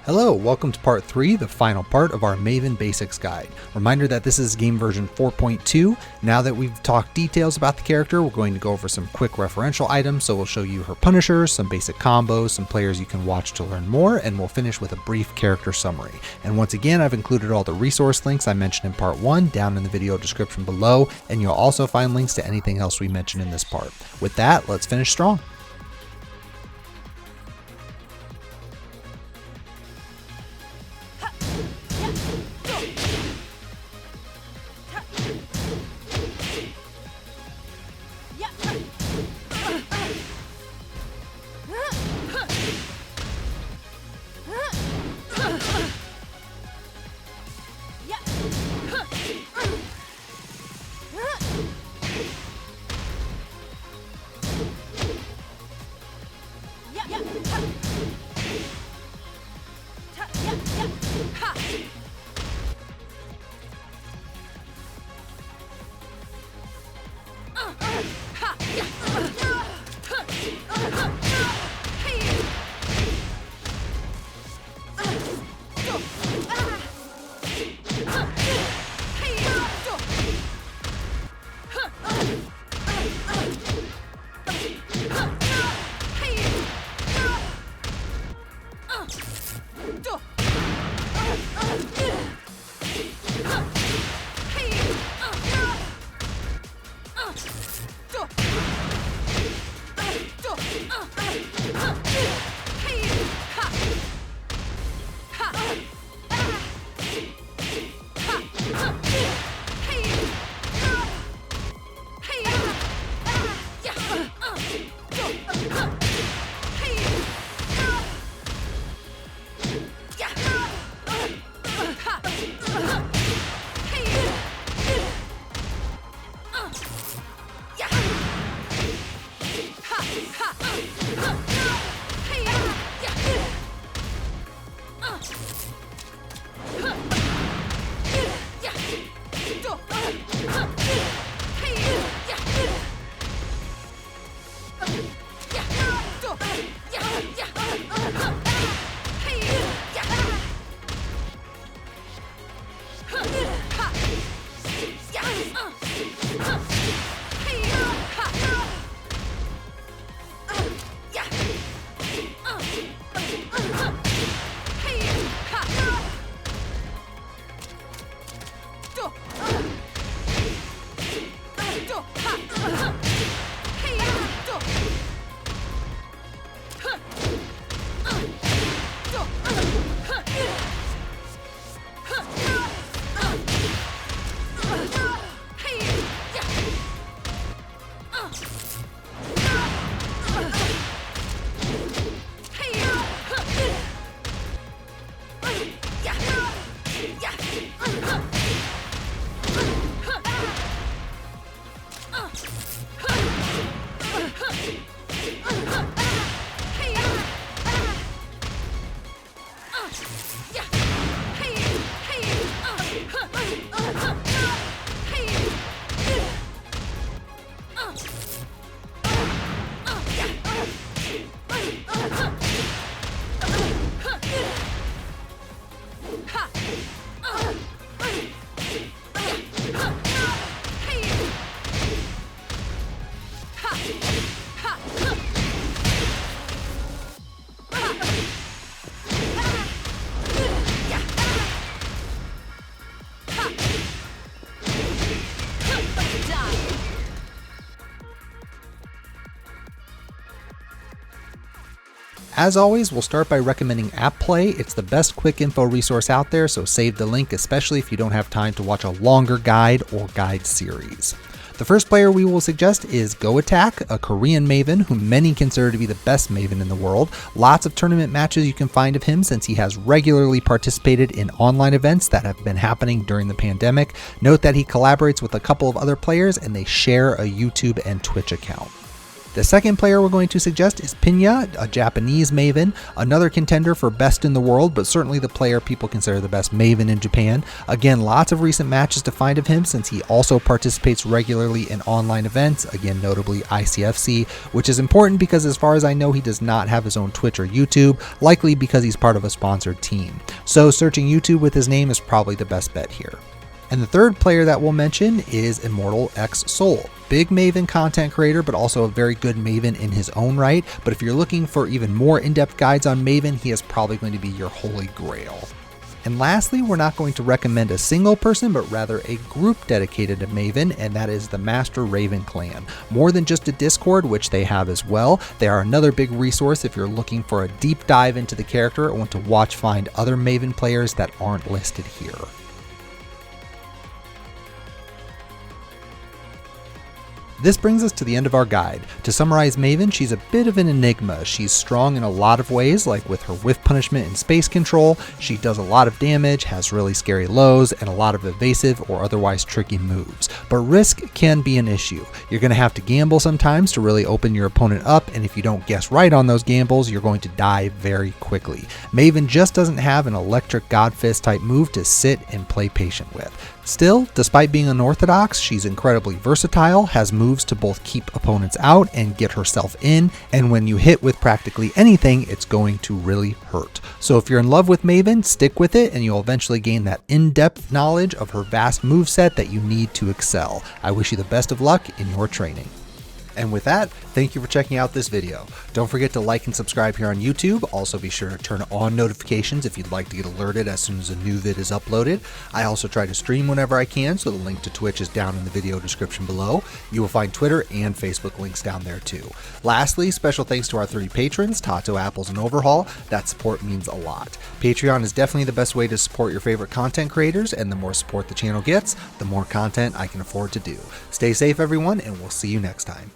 Hello, welcome to part 3, the final part of our Maven Basics Guide. Reminder that this is game version 4.2. Now that we've talked details about the character, we're going to go over some quick referential items. So we'll show you her punishers, some basic combos, some players you can watch to learn more, and we'll finish with a brief character summary. And once again, I've included all the resource links I mentioned in part 1 down in the video description below, and you'll also find links to anything else we mentioned in this part. With that, let's finish strong. As always, we'll start by recommending Applay. It's the best quick info resource out there, so save the link, especially if you don't have time to watch a longer guide or guide series. The first player we will suggest is GoAttacK, a Korean Maven who many consider to be the best Maven in the world. Lots of tournament matches you can find of him since he has regularly participated in online events that have been happening during the pandemic. Note that he collaborates with a couple of other players and they share a YouTube and Twitch account. The second player we're going to suggest is Pinya, a Japanese Maven, another contender for best in the world, but certainly the player people consider the best Maven in Japan. Again, lots of recent matches to find of him since he also participates regularly in online events, again notably ICFC, which is important because as far as I know he does not have his own Twitch or YouTube, likely because he's part of a sponsored team. So searching YouTube with his name is probably the best bet here. And the third player that we'll mention is imortalXsoul. Big Maven content creator, but also a very good Maven in his own right. But if you're looking for even more in-depth guides on Maven, he is probably going to be your holy grail. And lastly, we're not going to recommend a single person, but rather a group dedicated to Maven, and that is the Master Raven Clan. More than just a Discord, which they have as well, they are another big resource if you're looking for a deep dive into the character or want to find other Maven players that aren't listed here. This brings us to the end of our guide. To summarize Maven, she's a bit of an enigma. She's strong in a lot of ways, like with her whiff punishment and space control. She does a lot of damage, has really scary lows, and a lot of evasive or otherwise tricky moves. But risk can be an issue. You're going to have to gamble sometimes to really open your opponent up, and if you don't guess right on those gambles, you're going to die very quickly. Maven just doesn't have an electric Godfist type move to sit and play patient with. Still, despite being unorthodox, she's incredibly versatile, has moves to both keep opponents out and get herself in, and when you hit with practically anything, it's going to really hurt. So if you're in love with Maven, stick with it and you'll eventually gain that in-depth knowledge of her vast moveset that you need to excel. I wish you the best of luck in your training. And with that, thank you for checking out this video. Don't forget to like and subscribe here on YouTube. Also be sure to turn on notifications if you'd like to get alerted as soon as a new vid is uploaded. I also try to stream whenever I can, so the link to Twitch is down in the video description below. You will find Twitter and Facebook links down there too. Lastly, special thanks to our 3 patrons, Tato, Apples, and Overhaul. That support means a lot. Patreon is definitely the best way to support your favorite content creators, and the more support the channel gets, the more content I can afford to do. Stay safe everyone, and we'll see you next time.